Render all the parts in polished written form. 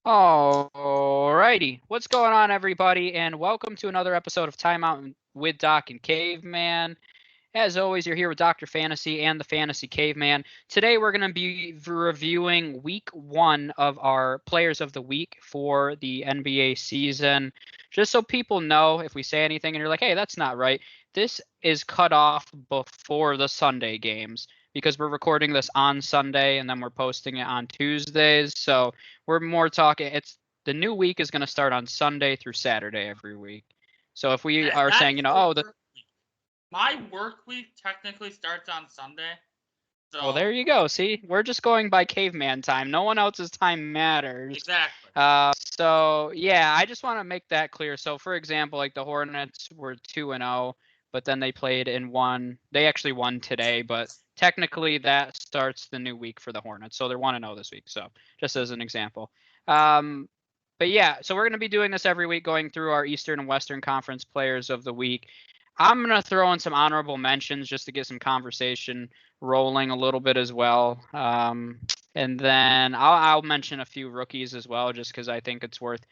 Alrighty, what's going on, everybody, and welcome to another episode of Timeout with Doc and Caveman. As always, you're here with Dr. Fantasy and the Fantasy Caveman. Today, we're going to be reviewing Week 1 of our Players of the Week for the NBA season. Just so people know, if we say anything and you're like, hey, that's not right, this is cut off before the Sunday games because we're recording this on Sunday and then we're posting it on Tuesdays. So we're more talking, the new week is going to start on Sunday through Saturday every week. So if we are saying, my work week technically starts on Sunday. So well, there you go. See, we're just going by caveman time. No one else's time matters. Exactly. So yeah, I just want to make that clear. So for example, like the Hornets were 2-0, but then they played in one. They actually won today, but technically that starts the new week for the Hornets. So they're 1-0 this week. So just as an example. But yeah, so we're going to be doing this every week, going through our Eastern and Western Conference players of the week. I'm going to throw in some honorable mentions just to get some conversation rolling a little bit as well. And then I'll mention a few rookies as well, just because I think it's worth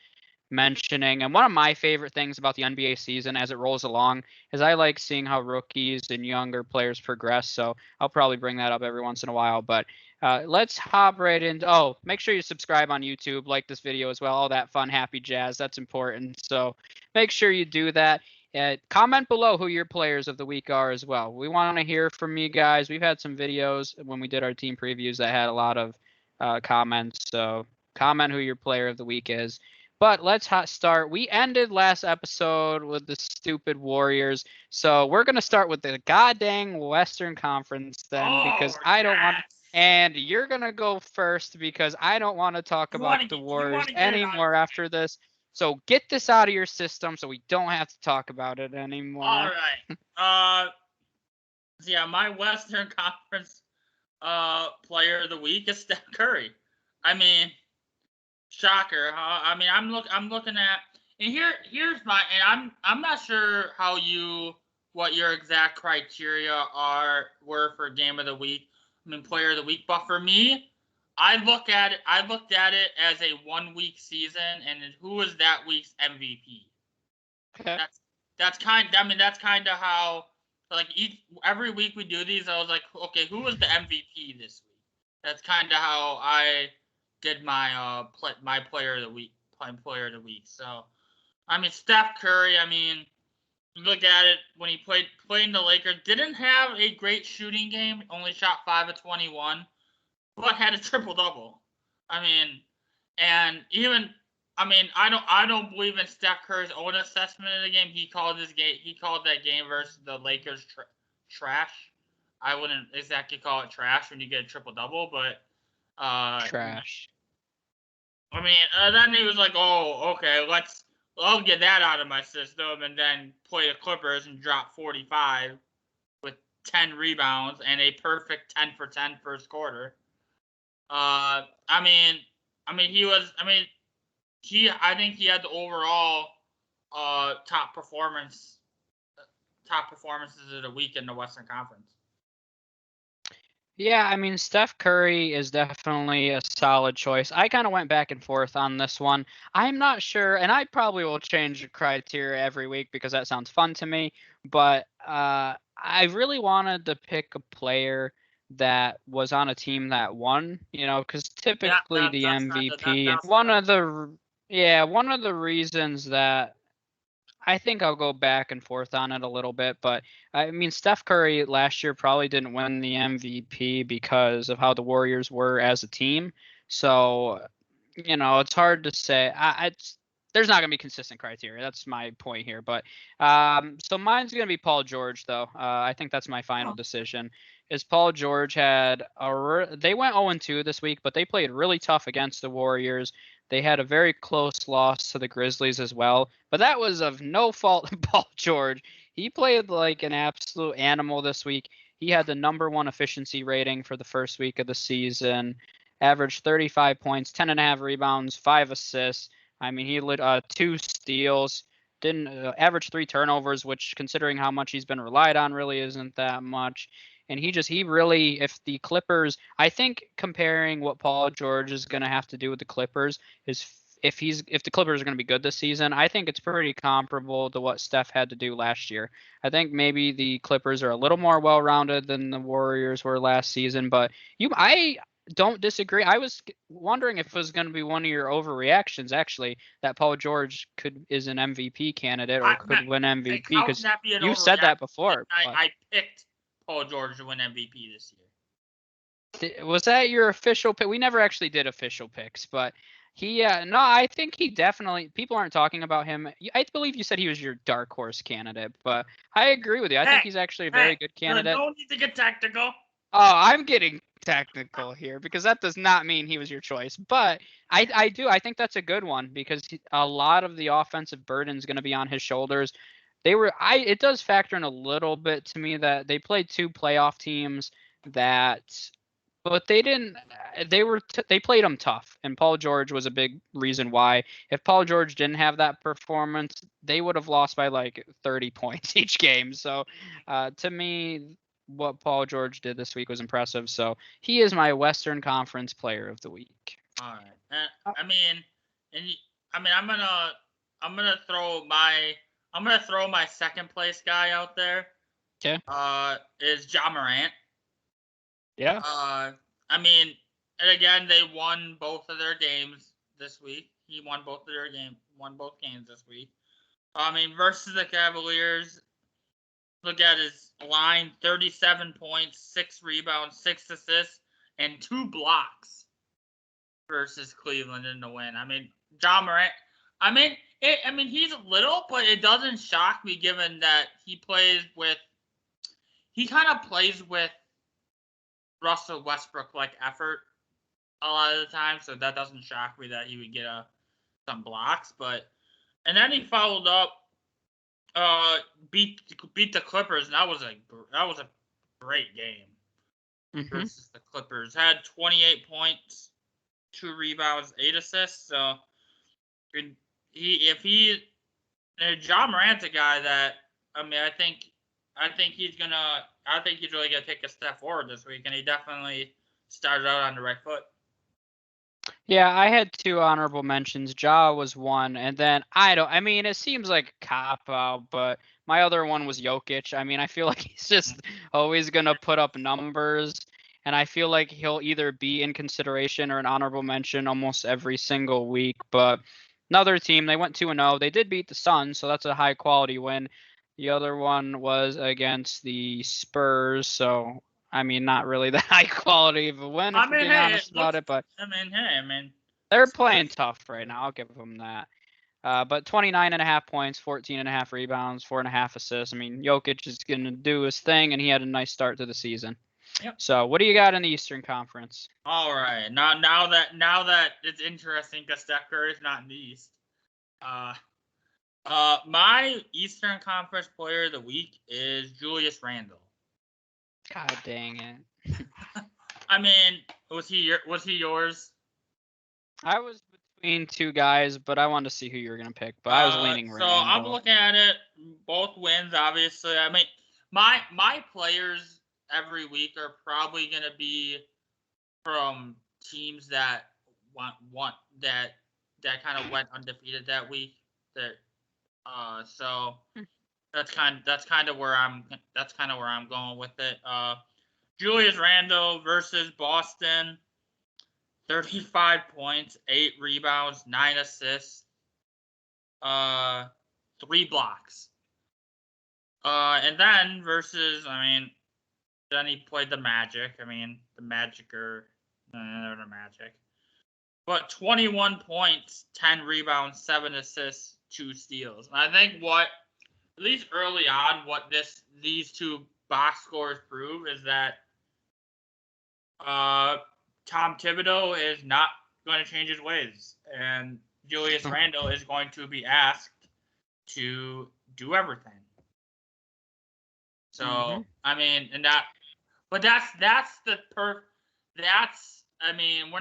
mentioning. And one of my favorite things about the NBA season as it rolls along is I like seeing how rookies and younger players progress. So I'll probably bring that up every once in a while. But let's hop right into. Oh, make sure you subscribe on YouTube, like this video as well. All that fun, happy jazz. That's important. So make sure you do that. Comment below who your players of the week are as well. We want to hear from you guys. We've had some videos when we did our team previews that had a lot of comments. So comment who your player of the week is. But let's start. We ended last episode with the stupid Warriors. So we're going to start with the goddamn Western Conference then because I don't want. And you're going to go first because I don't want to talk about the Warriors anymore after this. So get this out of your system so we don't have to talk about it anymore. All right. Yeah, my Western Conference player of the week is Steph Curry. I mean, shocker. I mean, I'm looking at, and here's my, and I'm not sure what your exact criteria were for game of the week. I mean, player of the week, but for me, I looked at it as a 1 week season, and who was that week's MVP? Okay. That's kind of how, like, every week we do these. I was like, okay, who was the MVP this week? That's kind of how I did my my player of the week. So, I mean, Steph Curry. I mean, look at it when he played in the Lakers. Didn't have a great shooting game. Only shot 5 of 21, but had a triple double. I mean, and even. I mean, I don't believe in Steph Curry's own assessment of the game. He called that game versus the Lakers trash. I wouldn't exactly call it trash when you get a triple double, but trash. I mean, then he was like, "Oh, okay, I'll get that out of my system," and then play the Clippers and drop 45 with 10 rebounds and a perfect 10 for 10 first quarter. I think he had the overall top performances of the week in the Western Conference. Yeah, I mean, Steph Curry is definitely a solid choice. I kind of went back and forth on this one. I'm not sure, and I probably will change the criteria every week because that sounds fun to me, but I really wanted to pick a player that was on a team that won, because typically the MVP, and one of the reasons that I think I'll go back and forth on it a little bit, but I mean, Steph Curry last year probably didn't win the MVP because of how the Warriors were as a team. So, it's hard to say. There's not going to be consistent criteria. That's my point here. But so mine's going to be Paul George, though. I think that's my final decision. Is Paul George they went 0-2 this week, but they played really tough against the Warriors. They had a very close loss to the Grizzlies as well, but that was of no fault of Paul George. He played like an absolute animal this week. He had the #1 efficiency rating for the first week of the season, averaged 35 points, 10.5 rebounds, 5 assists. I mean, he lit 2 steals, didn't average 3 turnovers, which considering how much he's been relied on really isn't that much. And he really, if the Clippers, I think comparing what Paul George is going to have to do with the Clippers is if the Clippers are going to be good this season, I think it's pretty comparable to what Steph had to do last year. I think maybe the Clippers are a little more well-rounded than the Warriors were last season, but I don't disagree. I was wondering if it was going to be one of your overreactions, actually, that Paul George is an MVP candidate or could win MVP, because you said that before. I picked Paul George to win MVP this year. Was that your official pick? We never actually did official picks, but no, I think he definitely, people aren't talking about him. I believe you said he was your dark horse candidate, but I agree with you. I think he's actually a very good candidate. No need to get tactical. Oh, I'm getting technical here because that does not mean he was your choice, but I think that's a good one because a lot of the offensive burden is going to be on his shoulders. It does factor in a little bit to me that they played 2 playoff teams but they didn't. They played them tough, and Paul George was a big reason why. If Paul George didn't have that performance, they would have lost by like 30 points each game. So, to me, what Paul George did this week was impressive. So he is my Western Conference Player of the Week. All right. I'm gonna throw my second place guy out there. Okay. Is Morant. Yeah. And again, they won both of their games this week. He won both games this week. Versus the Cavaliers, look at his line: 37 points, 6 rebounds, 6 assists, and 2 blocks versus Cleveland in the win. Morant. He's little, but it doesn't shock me given that he kind of plays with Russell Westbrook like effort a lot of the time, so that doesn't shock me that he would get some blocks. And then he followed up, beat the Clippers, and that was a great game versus the Clippers. Had 28 points, 2 rebounds, 8 assists. So John Morant's a guy that I think he's really gonna take a step forward this week, and he definitely started out on the right foot. Yeah, I had 2 honorable mentions. Ja was one, and then it seems like a cop-out, but my other one was Jokic. I feel like he's just always gonna put up numbers, and I feel like he'll either be in consideration or an honorable mention almost every single week. But another team, they went 2-0. They did beat the Suns, so that's a high-quality win. The other one was against the Spurs, so not really the high quality of a win, if we're being honest about it, but they're playing tough right now. I'll give them that. But 29.5 points, 14.5 rebounds, 4.5 assists. Jokic is going to do his thing, and he had a nice start to the season. Yep. So, what do you got in the Eastern Conference? All right, now that it's interesting because Steph Curry is not in the East. My Eastern Conference Player of the Week is Julius Randle. God dang it! Was he yours? I was between 2 guys, but I wanted to see who you were gonna pick. But I was leaning Randle. So I'm looking at it. Both wins, obviously. My players every week are probably gonna be from teams that that kind of went undefeated that week. So that's kind of where I'm going with it. Julius Randle versus Boston. 35 points, 8 rebounds, 9 assists, 3 blocks. And then versus, then he played the Magic. The Magic are they're the Magic. But 21 points, 10 rebounds, 7 assists, 2 steals. And I think at least early on, what these 2 box scores prove is that Tom Thibodeau is not going to change his ways, and Julius Randle is going to be asked to do everything. So we're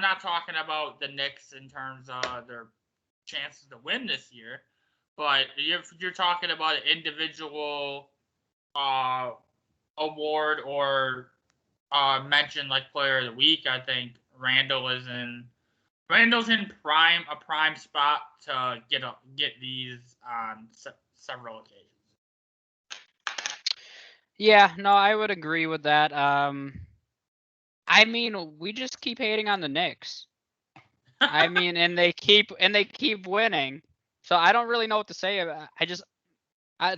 not talking about the Knicks in terms of their chances to win this year, but if you're talking about an individual award or mention like Player of the Week, I think Randle is in Randle's in a prime spot to get these on several occasions. Yeah, no, I would agree with that. I mean, we just keep hating on the Knicks. I mean, and they keep winning. So I don't really know what to say.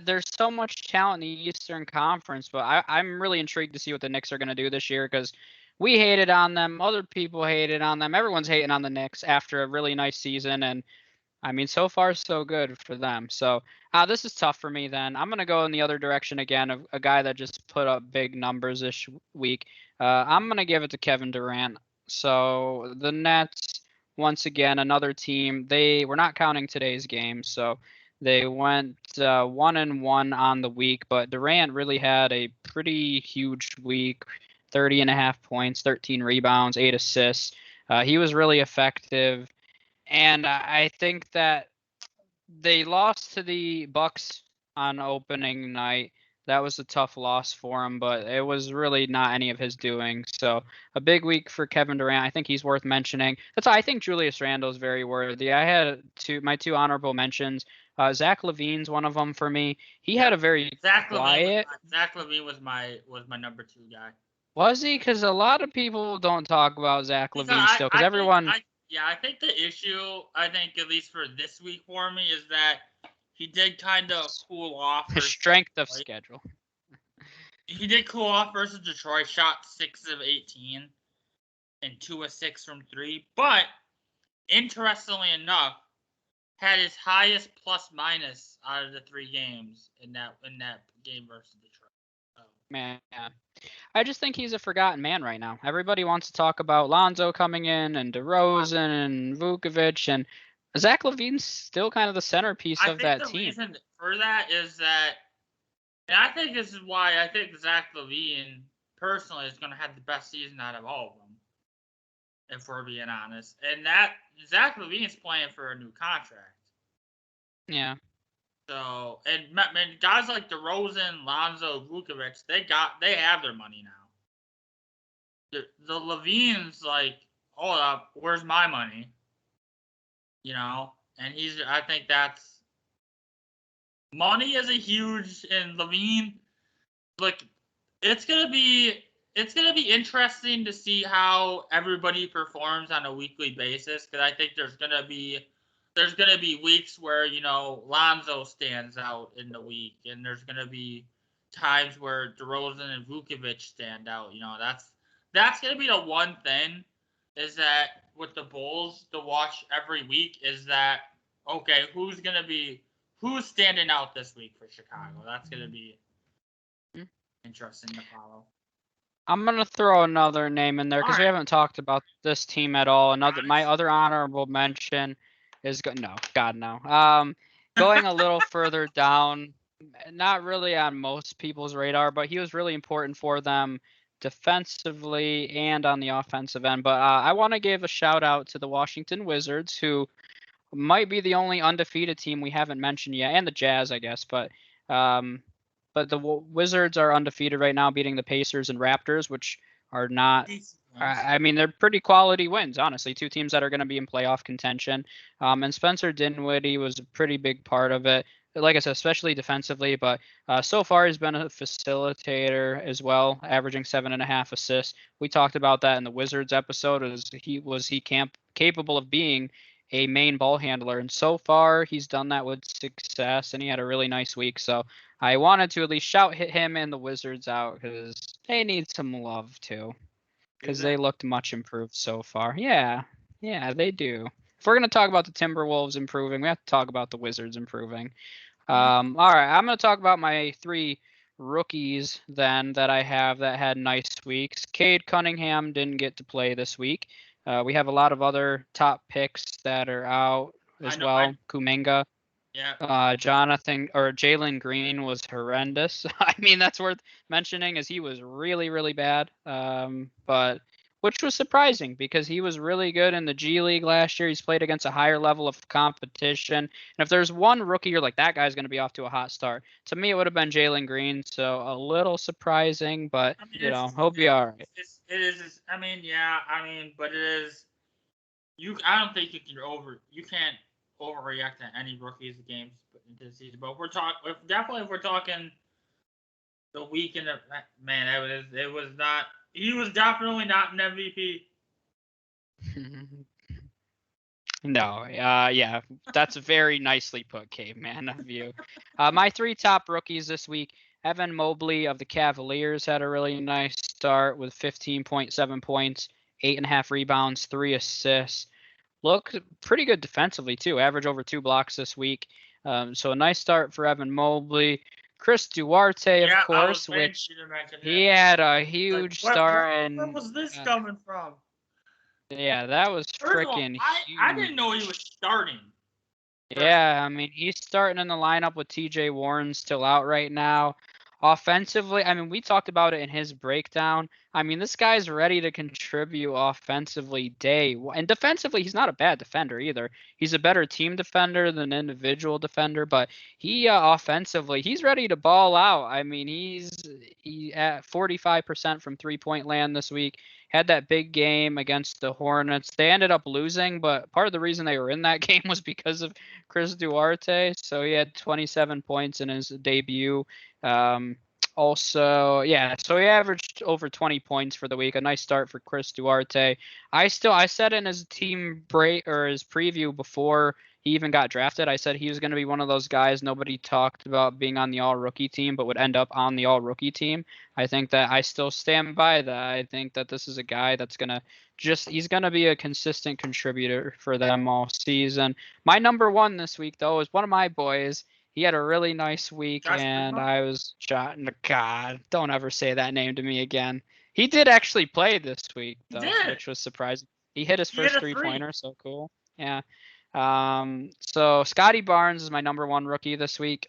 There's so much talent in the Eastern Conference, but I'm really intrigued to see what the Knicks are going to do this year because we hated on them. Other people hated on them. Everyone's hating on the Knicks after a really nice season. And I mean, so far, so good for them. So this is tough for me then. I'm going to go in the other direction again, of a guy that just put up big numbers this week. I'm going to give it to Kevin Durant. So the Nets, once again, another team. They were not counting today's game, so they went 1-1 on the week. But Durant really had a pretty huge week, 30.5 points, 13 rebounds, 8 assists. He was really effective. And I think that they lost to the Bucks on opening night. That was a tough loss for him, but it was really not any of his doing. So a big week for Kevin Durant. I think he's worth mentioning. I think Julius Randle is very worthy. I had my two honorable mentions. Zach Levine's one of them for me. He had a very quiet. Zach Levine was my number 2 guy. Was he? Because a lot of people don't talk about Zach Levine still. Because everyone. I think the issue, at least for this week for me, is that he did kind of cool off. His strength of schedule. He did cool off versus Detroit, shot 6 of 18 and 2 of 6 from 3. But, interestingly enough, had his highest plus-minus out of the 3 games in that game versus Detroit. So. Man, I just think he's a forgotten man right now. Everybody wants to talk about Lonzo coming in and DeRozan and Vukovic, and Zach Levine's still kind of the centerpiece of that team. The reason for that is that, and I think this is why I think Zach Levine personally is going to have the best season out of all of them, if we're being honest. And that Zach Levine's playing for a new contract. Yeah. So, and guys like DeRozan, Lonzo, Vukovic, they have their money now. The Levine's like, hold up, where's my money? You know, and I think that's, money is a huge, and Levine, like, it's gonna be interesting to see how everybody performs on a weekly basis, because I think there's gonna be weeks where, you know, Lonzo stands out in the week, and there's gonna be times where DeRozan and Vukovic stand out. You know, that's gonna be the one thing, is that with the Bulls to watch every week, is that, okay, who's standing out this week for Chicago? That's gonna be interesting to follow. I'm gonna throw another name in there because we haven't talked about this team at all. My other honorable mention is going a little further down, not really on most people's radar, but he was really important for them defensively and on the offensive end. But I want to give a shout out to the Washington Wizards, who might be the only undefeated team we haven't mentioned yet, and the Jazz, I guess. But the Wizards are undefeated right now, beating the Pacers and Raptors, which are not. I mean, they're pretty quality wins, honestly. 2 teams that are going to be in playoff contention. And Spencer Dinwiddie was a pretty big part of it. Like I said, especially defensively, but so far he's been a facilitator as well, averaging 7.5 assists. We talked about that in the Wizards episode. Was he capable of being a main ball handler? And so far he's done that with success, and he had a really nice week. So I wanted to at least hit him and the Wizards out because they need some love too. Because they looked much improved so far. Yeah, they do. If we're going to talk about the Timberwolves improving, we have to talk about the Wizards improving. All right, I'm going to talk about my 3 rookies then that I have that had nice weeks. Cade Cunningham didn't get to play this week. We have a lot of other top picks that are out as well. Kuminga. Yeah. Jalen Green was horrendous. I mean, that's worth mentioning, as he was really, really bad. But which was surprising because he was really good in the G League last year. He's played against a higher level of competition. And if there's one rookie you're like, that guy's going to be off to a hot start, to me it would have been Jalen Green. So a little surprising, but he'll be all right. It is. I mean, yeah. I mean, but it is. I don't think you can't overreact to any rookies games into the season. But if we're talking the weekend of man, it was not. He was definitely not an MVP. No, yeah, that's very nicely put, Caveman, of you. My 3 top rookies this week: Evan Mobley of the Cavaliers had a really nice start with 15.7 points, 8.5 rebounds, 3 assists. Looked pretty good defensively too. Average over 2 blocks this week. So a nice start for Evan Mobley. Chris Duarte, of course, which he had a huge start. Where was this coming from? Yeah, that was freaking huge. I didn't know he was starting. Yeah, I mean, he's starting in the lineup with TJ Warren still out right now. Offensively, I mean, we talked about it in his breakdown. I mean, this guy's ready to contribute offensively and defensively, he's not a bad defender either. He's a better team defender than individual defender, but he offensively, he's ready to ball out. I mean, he at 45% from 3-point land this week. Had that big game against the Hornets. They ended up losing, but part of the reason they were in that game was because of Chris Duarte. So he had 27 points in his debut. So he averaged over 20 points for the week. A nice start for Chris Duarte. I said in his team break or his preview before he even got drafted, I said he was going to be one of those guys nobody talked about being on the all-rookie team, but would end up on the all-rookie team. I think that I still stand by that. I think that this is a guy that's he's going to be a consistent contributor for them all season. My number 1 this week, though, is one of my boys. He had a really nice week, and I was shot in the God. Don't ever say that name to me again. He did actually play this week, though, which was surprising. He hit his first 3-pointer, so cool. Yeah. So Scottie Barnes is my number 1 rookie this week.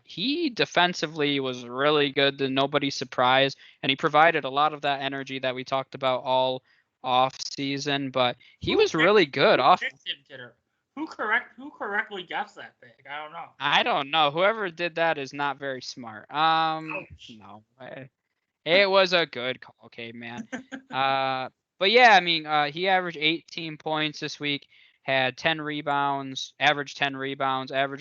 He defensively was really good to nobody's surprise, and he provided a lot of that energy that we talked about all off season, but he was really good off. Who correctly guessed that pick? I don't know. I don't know. Whoever did that is not very smart. No. It was a good call, Caveman. But yeah, I mean, he averaged 18 points this week, had 10 rebounds, averaged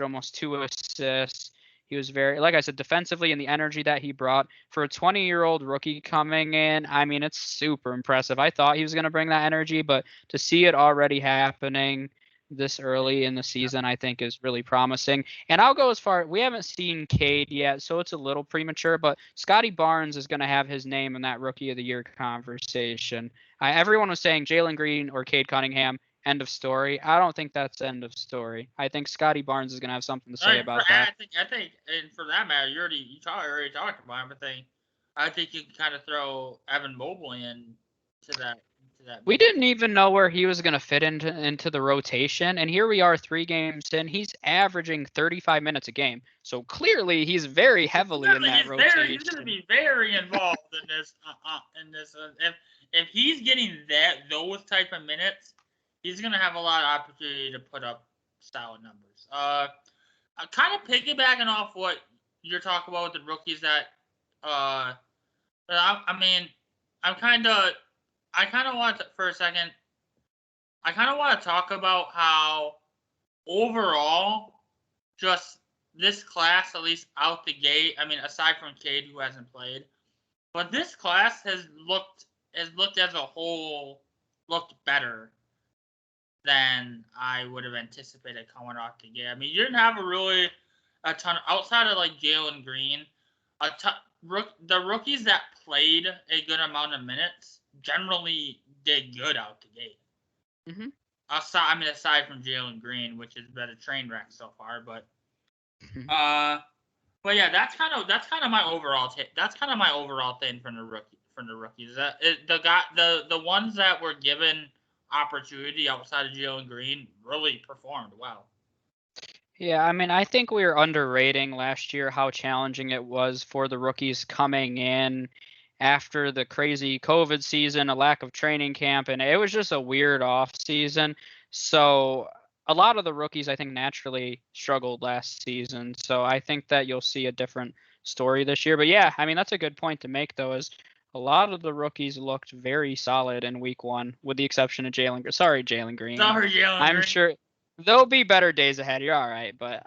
almost 2 assists. He was very, like I said, defensively, and the energy that he brought for a 20-year-old rookie coming in, I mean, it's super impressive. I thought he was going to bring that energy, but to see it already happening this early in the season, I think is really promising. And I'll go as far, we haven't seen Cade yet, so it's a little premature, but Scottie Barnes is going to have his name in that Rookie of the Year conversation. Everyone was saying Jalen Green or Cade Cunningham, end of story. I don't think that's end of story. I think Scottie Barnes is going to have something to say about that. I think, and for that matter, you already talked about him. I think you can kind of throw Evan Mobley in to that. We didn't even know where he was going to fit into the rotation, and here we are 3 games in. He's averaging 35 minutes a game, so clearly he's very heavily in that rotation. He's going to be very involved in this. If he's getting those type of minutes, he's going to have a lot of opportunity to put up solid numbers. Kind of piggybacking off what you're talking about with the rookies that, I kind of want to, for a second, I kind of want to talk about how overall, just this class, at least out the gate, I mean, aside from Cade, who hasn't played, but this class has looked as a whole, looked better than I would have anticipated coming off the gate. I mean, you didn't have a ton, outside of like Jalen Green, the rookies that played a good amount of minutes generally did good out the gate. Mm-hmm. Aside from Jalen Green, which has been a train wreck so far, but yeah, that's kind of my overall that's kind of my overall thing from the rookies. The ones that were given opportunity outside of Jalen Green really performed well. Yeah, I mean, I think we were underrating last year how challenging it was for the rookies coming in after the crazy COVID season, a lack of training camp, and it was just a weird off season. So a lot of the rookies, I think, naturally struggled last season. So I think that you'll see a different story this year. But yeah, I mean, that's a good point to make, though, is a lot of the rookies looked very solid in week 1, with the exception of Jalen. Sorry, Jalen Green. Sorry, Jalen I'm Green. sure there'll be better days ahead. You're all right, but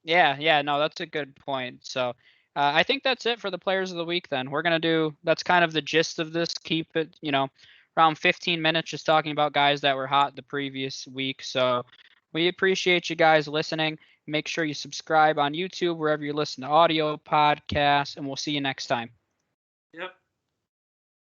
yeah, no, that's a good point. So I think that's it for the players of the week. Then we're gonna do. That's kind of the gist of this. Keep it, around 15 minutes, just talking about guys that were hot the previous week. So we appreciate you guys listening. Make sure you subscribe on YouTube, wherever you listen to audio podcasts, and we'll see you next time. Yep.